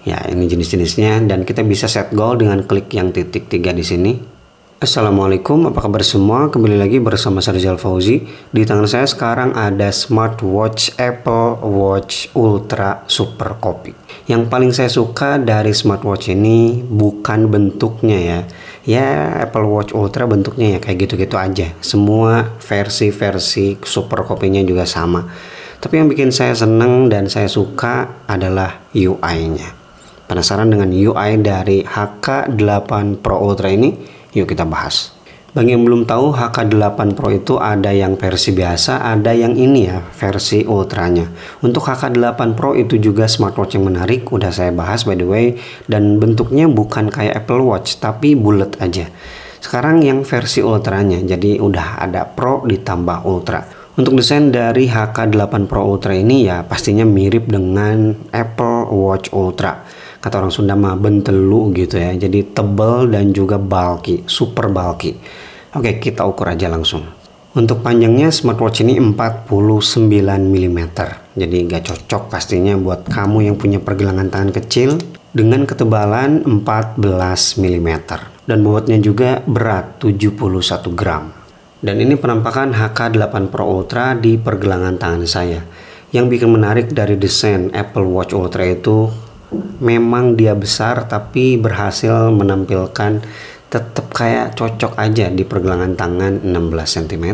Ya, ini jenis-jenisnya dan kita bisa set goal dengan klik yang titik 3 di sini. Assalamualaikum, apa kabar semua? Kembali lagi bersama saya Rizal Fauzi. Di tangan saya sekarang ada smartwatch Apple Watch Ultra Super Copy. Yang paling saya suka dari smartwatch ini bukan bentuknya ya. Ya, Apple Watch Ultra bentuknya ya kayak gitu-gitu aja. Semua versi-versi Super Copy-nya juga sama. Tapi yang bikin saya seneng dan saya suka adalah UI-nya. Penasaran dengan UI dari HK8 Pro Ultra ini? Yuk kita bahas. Bagi yang belum tahu, HK8 Pro itu ada yang versi biasa, ada yang ini ya, versi ultranya. Untuk HK8 Pro itu juga smartwatch yang menarik, udah saya bahas by the way. Dan bentuknya bukan kayak Apple Watch, tapi bulat aja. Sekarang yang versi ultranya, jadi udah ada Pro ditambah Ultra. Untuk desain dari HK8 Pro Ultra ini ya pastinya mirip dengan Apple Watch Ultra. Kata orang Sunda mah bentelu gitu ya. Jadi tebal dan juga bulky, super bulky. Oke, kita ukur aja langsung. Untuk panjangnya smartwatch ini 49 mm. Jadi nggak cocok pastinya buat kamu yang punya pergelangan tangan kecil dengan ketebalan 14 mm. Dan bobotnya juga berat 71 gram. Dan ini penampakan HK8 Pro Ultra di pergelangan tangan saya. Yang bikin menarik dari desain Apple Watch Ultra itu memang dia besar tapi berhasil menampilkan tetap kayak cocok aja di pergelangan tangan 16 cm.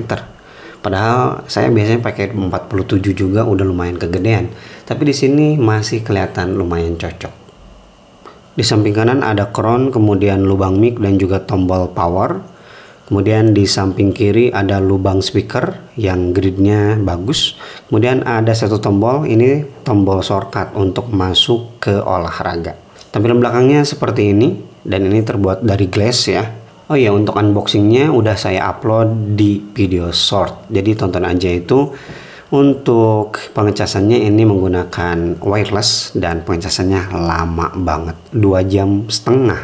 Padahal saya biasanya pakai 47 juga udah lumayan kegedean. Tapi di sini masih kelihatan lumayan cocok. Di samping kanan ada crown, kemudian lubang mic dan juga tombol power. Kemudian di samping kiri ada lubang speaker yang gridnya bagus. Kemudian ada satu tombol, ini tombol shortcut untuk masuk ke olahraga. Tampilan belakangnya seperti ini dan ini terbuat dari glass ya. Oh ya, untuk unboxingnya udah saya upload di video short. Jadi tonton aja itu. Untuk pengecasannya ini menggunakan wireless dan pengecasannya lama banget. 2,5 jam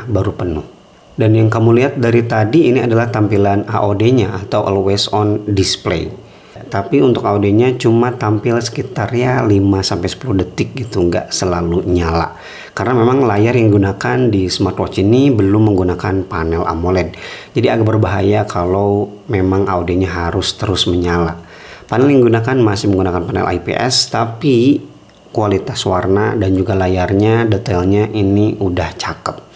baru penuh. Dan yang kamu lihat dari tadi ini adalah tampilan AOD-nya atau Always On Display. Tapi untuk AOD-nya cuma tampil sekitar ya 5-10 detik gitu, nggak selalu nyala. Karena memang layar yang digunakan di smartwatch ini belum menggunakan panel AMOLED. Jadi agak berbahaya kalau memang AOD-nya harus terus menyala. Panel yang digunakan masih menggunakan panel IPS, tapi kualitas warna dan juga layarnya, detailnya ini udah cakep.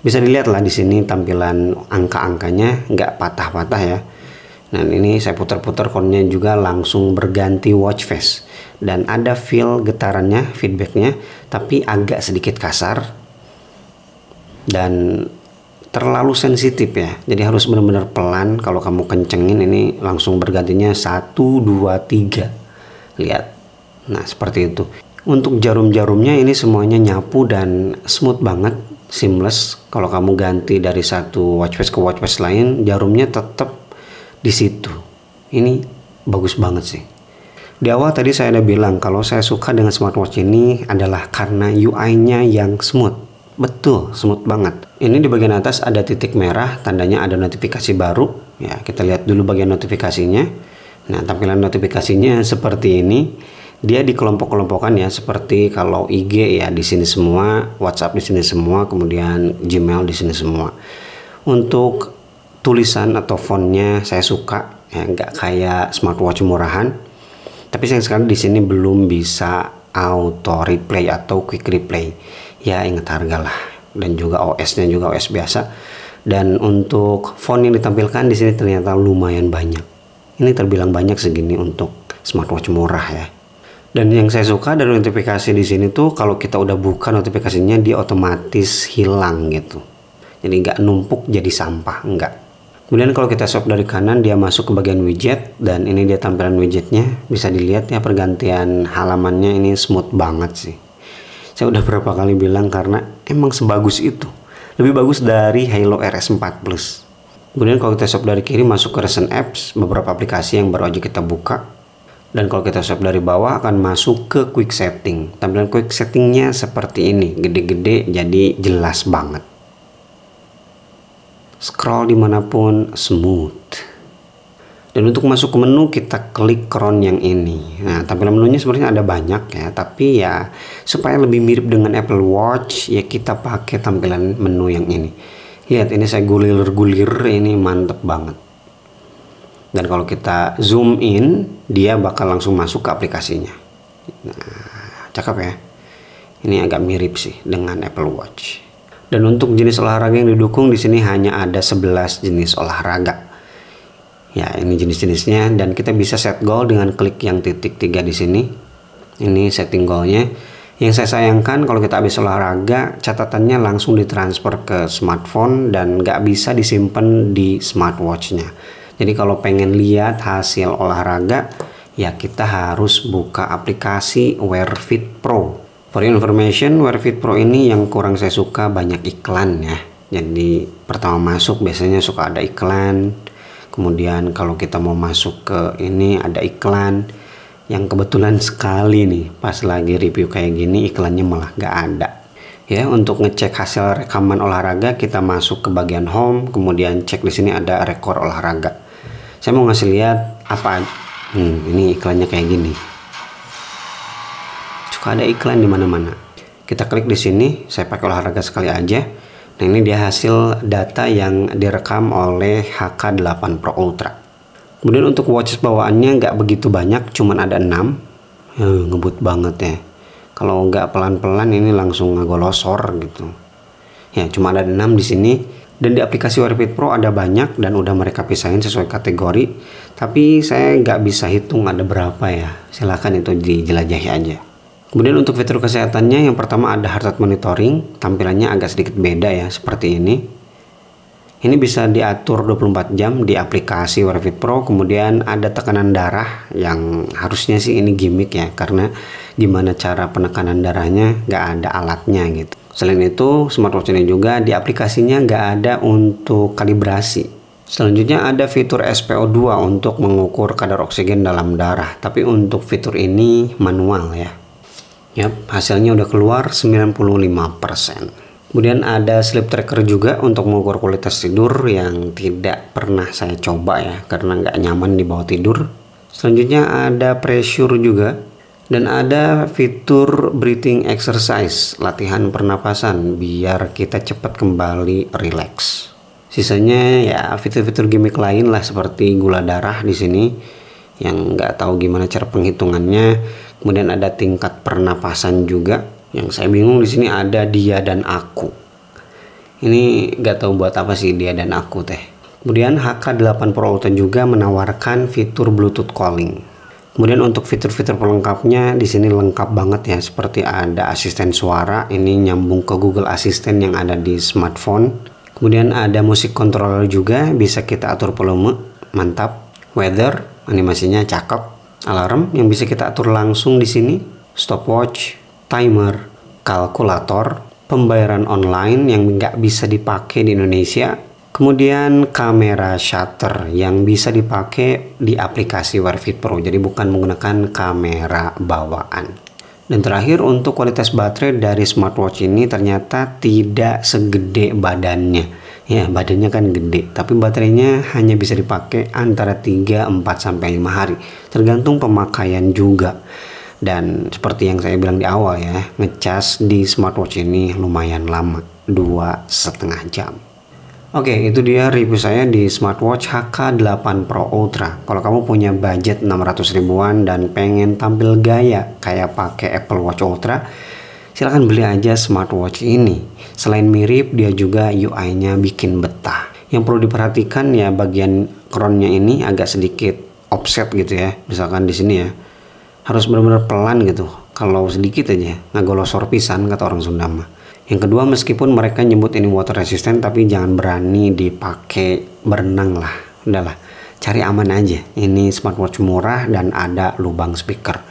Bisa dilihat lah di sini tampilan angka-angkanya nggak patah-patah ya. Nah ini saya putar-putar konnya juga langsung berganti watch face. Dan ada feel getarannya, feedbacknya, tapi agak sedikit kasar. Dan terlalu sensitif ya. Jadi harus benar-benar pelan, kalau kamu kencengin ini langsung bergantinya 1, 2, 3. Lihat. Nah seperti itu. Untuk jarum-jarumnya ini semuanya nyapu dan smooth banget. Seamless. Kalau kamu ganti dari satu watch face ke watch face lain, jarumnya tetap di situ. Ini bagus banget sih. Di awal tadi saya udah bilang kalau saya suka dengan smartwatch ini adalah karena UI-nya yang smooth. Betul, smooth banget. Ini di bagian atas ada titik merah, tandanya ada notifikasi baru. Ya, kita lihat dulu bagian notifikasinya. Nah, tampilan notifikasinya seperti ini. Dia dikelompok-kelompokkan ya, seperti kalau IG ya di sini semua, WhatsApp di sini semua, kemudian Gmail di sini semua. Untuk tulisan atau fontnya saya suka ya, nggak kayak smartwatch murahan. Tapi sayang sekali di sini belum bisa auto replay atau quick replay. Ya ingat harga lah. Dan juga OS-nya juga OS biasa. Dan untuk font yang ditampilkan di sini ternyata lumayan banyak. Ini terbilang banyak segini untuk smartwatch murah ya. Dan yang saya suka dari notifikasi di sini tuh kalau kita udah buka notifikasinya dia otomatis hilang gitu. Jadi nggak numpuk jadi sampah, enggak. Kemudian kalau kita swipe dari kanan dia masuk ke bagian widget dan ini dia tampilan widgetnya. Bisa dilihat ya pergantian halamannya ini smooth banget sih. Saya udah berapa kali bilang karena emang sebagus itu. Lebih bagus dari Halo RS4 Plus. Kemudian kalau kita swipe dari kiri masuk ke recent apps, beberapa aplikasi yang baru aja kita buka. Dan kalau kita swipe dari bawah akan masuk ke quick setting. Tampilan quick settingnya seperti ini, gede-gede jadi jelas banget. Scroll dimanapun smooth. Dan untuk masuk ke menu kita klik crown yang ini. Nah, tampilan menunya sebenarnya ada banyak ya, tapi ya supaya lebih mirip dengan Apple Watch ya kita pakai tampilan menu yang ini. Lihat ini saya gulir-gulir, ini mantep banget. Dan kalau kita zoom in, dia bakal langsung masuk ke aplikasinya. Nah, cakep ya. Ini agak mirip sih dengan Apple Watch. Dan untuk jenis olahraga yang didukung di sini hanya ada 11 jenis olahraga. Ya, ini jenis-jenisnya, dan kita bisa set goal dengan klik yang titik 3 di sini. Ini setting goalnya. Yang saya sayangkan kalau kita habis olahraga, catatannya langsung ditransfer ke smartphone dan nggak bisa disimpan di smartwatchnya. Jadi kalau pengen lihat hasil olahraga, ya kita harus buka aplikasi Wear Fit Pro. For your information, Wear Fit Pro ini yang kurang saya suka banyak iklan ya. Jadi pertama masuk biasanya suka ada iklan. Kemudian kalau kita mau masuk ke ini ada iklan, yang kebetulan sekali nih pas lagi review kayak gini iklannya malah gak ada. Ya, untuk ngecek hasil rekaman olahraga kita masuk ke bagian home, kemudian cek di sini ada rekor olahraga. Saya mau ngasih lihat apa, ini iklannya kayak gini. Suka ada iklan di mana-mana. Kita klik di sini, saya pakai olahraga sekali aja. Nah, ini dia hasil data yang direkam oleh HK8 Pro Ultra. Kemudian untuk watches bawaannya nggak begitu banyak, cuman ada 6. Ngebut banget ya. Kalau nggak pelan-pelan ini langsung ngegolosor gitu. Ya, cuma ada 6 di sini. Dan di aplikasi Wear Fit Pro ada banyak dan udah mereka pisahin sesuai kategori. Tapi saya nggak bisa hitung ada berapa ya. Silahkan itu dijelajahi aja. Kemudian untuk fitur kesehatannya, yang pertama ada heart rate monitoring, tampilannya agak sedikit beda ya, seperti ini. Ini bisa diatur 24 jam di aplikasi Wear Fit Pro. Kemudian ada tekanan darah, yang harusnya sih ini gimmick ya, karena gimana cara penekanan darahnya nggak ada alatnya gitu. Selain itu, smartwatch ini juga di aplikasinya nggak ada untuk kalibrasi. Selanjutnya ada fitur SpO2 untuk mengukur kadar oksigen dalam darah, tapi untuk fitur ini manual ya. Yap, hasilnya udah keluar 95%. Kemudian ada sleep tracker juga untuk mengukur kualitas tidur yang tidak pernah saya coba ya, karena nggak nyaman di bawah tidur. Selanjutnya ada pressure juga, dan ada fitur breathing exercise, latihan pernapasan biar kita cepat kembali relax. Sisanya ya fitur-fitur gimmick lain lah, seperti gula darah di sini yang nggak tahu gimana cara penghitungannya. Kemudian ada tingkat pernapasan juga. Yang saya bingung di sini ada dia dan aku. Ini nggak tahu buat apa sih dia dan aku teh. Kemudian HK8 Pro Ultra juga menawarkan fitur Bluetooth calling. Kemudian untuk fitur-fitur pelengkapnya di sini lengkap banget ya, seperti ada asisten suara, ini nyambung ke Google Assistant yang ada di smartphone. Kemudian ada musik controller juga, bisa kita atur volume, mantap. Weather, animasinya cakep. Alarm yang bisa kita atur langsung di sini, stopwatch, timer, kalkulator, pembayaran online yang nggak bisa dipakai di Indonesia, kemudian kamera shutter yang bisa dipakai di aplikasi Wear Fit Pro, jadi bukan menggunakan kamera bawaan. Dan terakhir untuk kualitas baterai dari smartwatch ini ternyata tidak segede badannya. Ya, badannya kan gede, tapi baterainya hanya bisa dipakai antara 3, 4, sampai 5 hari. Tergantung pemakaian juga. Dan seperti yang saya bilang di awal ya, ngecas di smartwatch ini lumayan lama, 2,5 jam. Oke, itu dia review saya di smartwatch HK8 Pro Ultra. Kalau kamu punya budget 600 ribuan dan pengen tampil gaya kayak pakai Apple Watch Ultra, silahkan beli aja smartwatch ini. Selain mirip, dia juga UI-nya bikin betah. Yang perlu diperhatikan ya, bagian crown-nya ini agak sedikit offset gitu ya. Misalkan di sini ya, harus benar-benar pelan gitu. Kalau sedikit aja ngagolosor pisan kata orang Sunda mah. Yang kedua, meskipun mereka nyebut ini water resistant, tapi jangan berani dipakai berenang lah. Udahlah, cari aman aja. Ini smartwatch murah dan ada lubang speaker.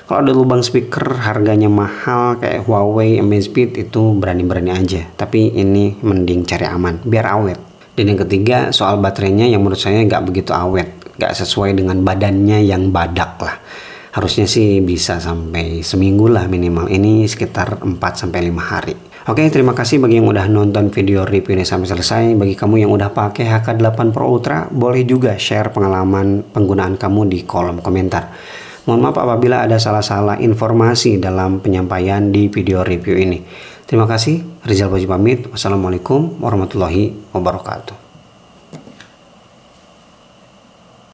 Kalau ada lubang speaker harganya mahal kayak Huawei, Amazfit, itu berani-berani aja. Tapi ini mending cari aman, biar awet. Dan yang ketiga, soal baterainya yang menurut saya nggak begitu awet. Nggak sesuai dengan badannya yang badak lah. Harusnya sih bisa sampai seminggu lah minimal. Ini sekitar 4-5 hari. Oke, terima kasih bagi yang udah nonton video review ini sampai selesai. Bagi kamu yang udah pakai HK8 Pro Ultra, boleh juga share pengalaman penggunaan kamu di kolom komentar. Mohon maaf apabila ada salah-salah informasi dalam penyampaian di video review ini. Terima kasih, Rizal Fauzi pamit. Wassalamualaikum warahmatullahi wabarakatuh.